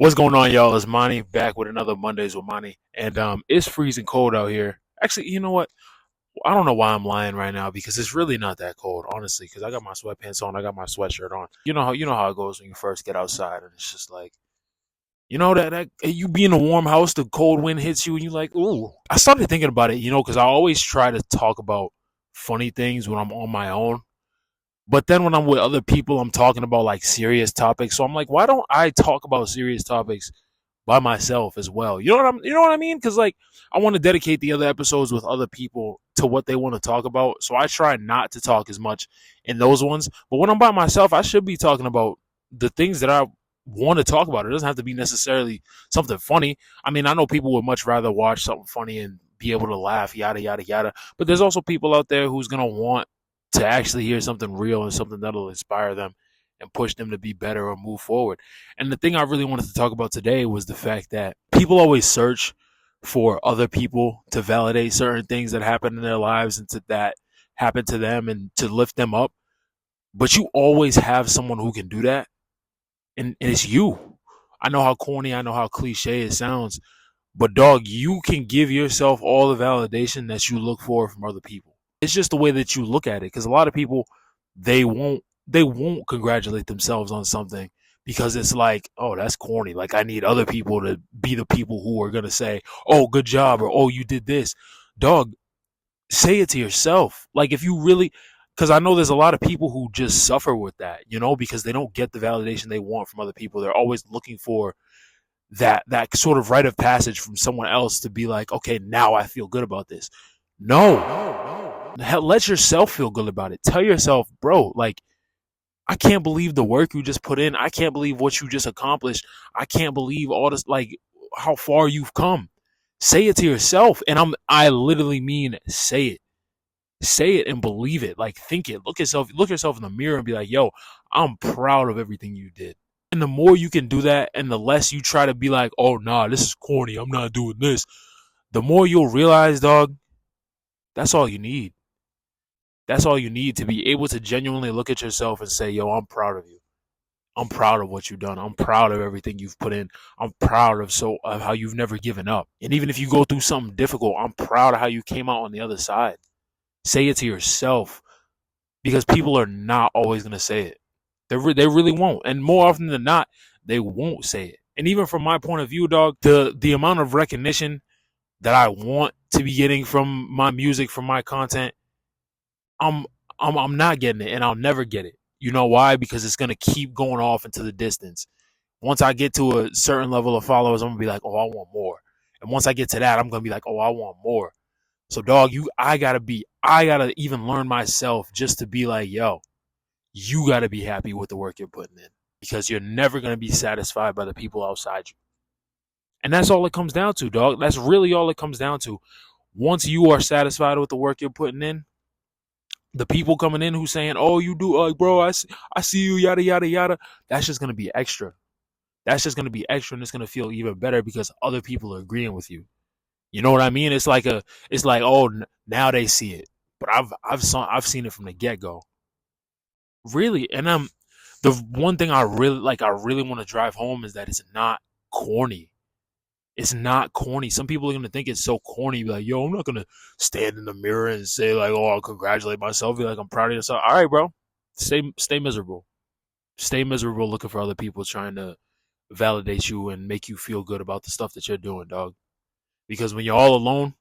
What's going on, y'all? It's Monty back with another Mondays with Monty, and it's freezing cold out here. Actually, you know what? I don't know why I'm lying right now because it's really not that cold, honestly. Because I got my sweatpants on, I got my sweatshirt on. You know how it goes when you first get outside, and it's just like that you be in a warm house, the cold wind hits you, and you're like, ooh. I started thinking about it, because I always try to talk about funny things when I'm on my own. But then when I'm with other people, I'm talking about like serious topics. So I'm like, why don't I talk about serious topics by myself as well? You know what I mean? Because like I want to dedicate the other episodes with other people to what they want to talk about. So I try not to talk as much in those ones. But when I'm by myself, I should be talking about the things that I want to talk about. It doesn't have to be necessarily something funny. I mean, I know people would much rather watch something funny and be able to laugh, yada yada yada. But there's also people out there who's gonna want to actually hear something real and something that'll inspire them and push them to be better or move forward. And the thing I really wanted to talk about today was the fact that people always search for other people to validate certain things that happen in their lives and that happen to them and to lift them up. But you always have someone who can do that. And it's you. I know how corny, I know how cliche it sounds, but dog, you can give yourself all the validation that you look for from other people. It's just the way that you look at it, because a lot of people they won't congratulate themselves on something because it's like, oh, that's corny. Like, I need other people to be the people who are gonna say, oh, good job, or oh, you did this. Dog, say it to yourself. Like, if you really, because I know there's a lot of people who just suffer with that, because they don't get the validation they want from other people. They're always looking for that sort of rite of passage from someone else to be like, okay, now I feel good about this. No. Hell, let yourself feel good about it. Tell yourself, bro, like, I can't believe the work you just put in. I can't believe what you just accomplished. I can't believe all this, like, how far you've come. Say it to yourself. And I literally mean say it. Say it and believe it. Like, think it. Look yourself in the mirror and be like, yo, I'm proud of everything you did. And the more you can do that, and the less you try to be like, oh, nah, this is corny, I'm not doing this, the more you'll realize, dog, that's all you need. That's all you need to be able to genuinely look at yourself and say, yo, I'm proud of you. I'm proud of what you've done. I'm proud of everything you've put in. I'm proud of how you've never given up. And even if you go through something difficult, I'm proud of how you came out on the other side. Say it to yourself, because people are not always going to say it. They really won't. And more often than not, they won't say it. And even from my point of view, dog, the amount of recognition that I want to be getting from my music, from my content, I'm not getting it, and I'll never get it. You know why? Because it's gonna keep going off into the distance. Once I get to a certain level of followers, I'm gonna be like, oh, I want more. And once I get to that, I'm gonna be like, oh, I want more. So, dog, I gotta even learn myself just to be like, yo, you gotta be happy with the work you're putting in, because you're never gonna be satisfied by the people outside you. And that's all it comes down to, dog. That's really all it comes down to. Once you are satisfied with the work you're putting in, the people coming in who saying, oh, you do, bro, I see you, yada, yada, yada, that's just going to be extra. That's just going to be extra, and it's going to feel even better because other people are agreeing with you. You know what I mean? It's like, oh, now they see it. But I've seen it from the get-go. Really. And the one thing I really want to drive home is that it's not corny. It's not corny. Some people are going to think it's so corny. Be like, yo, I'm not going to stand in the mirror and say, like, oh, I'll congratulate myself. Be like, I'm proud of yourself. All right, bro. Stay miserable. Stay miserable looking for other people trying to validate you and make you feel good about the stuff that you're doing, dog. Because when you're all alone,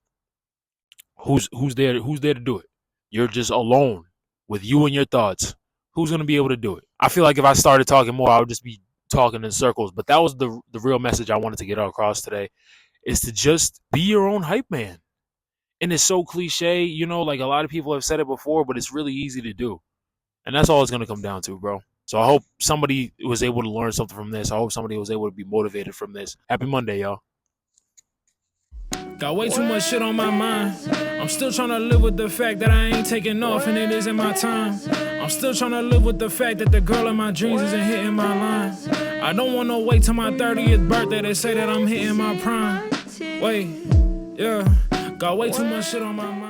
who's there to do it? You're just alone with you and your thoughts. Who's going to be able to do it? I feel like if I started talking more, I would just be talking in circles. But that was the real message I wanted to get across today, is to just be your own hype man. And it's so cliche, like a lot of people have said it before, but it's really easy to do. And that's all it's going to come down to, bro. So I hope somebody was able to learn something from this. I hope somebody was able to be motivated from this. Happy Monday, y'all. Got way too much shit on my mind. I'm still trying to live with the fact that I ain't taking off and it isn't my time. I'm still trying to live with the fact that the girl in my dreams isn't hitting my line. I don't want to wait till my 30th birthday to say that I'm hitting my prime. Wait, yeah. Got way too much shit on my mind.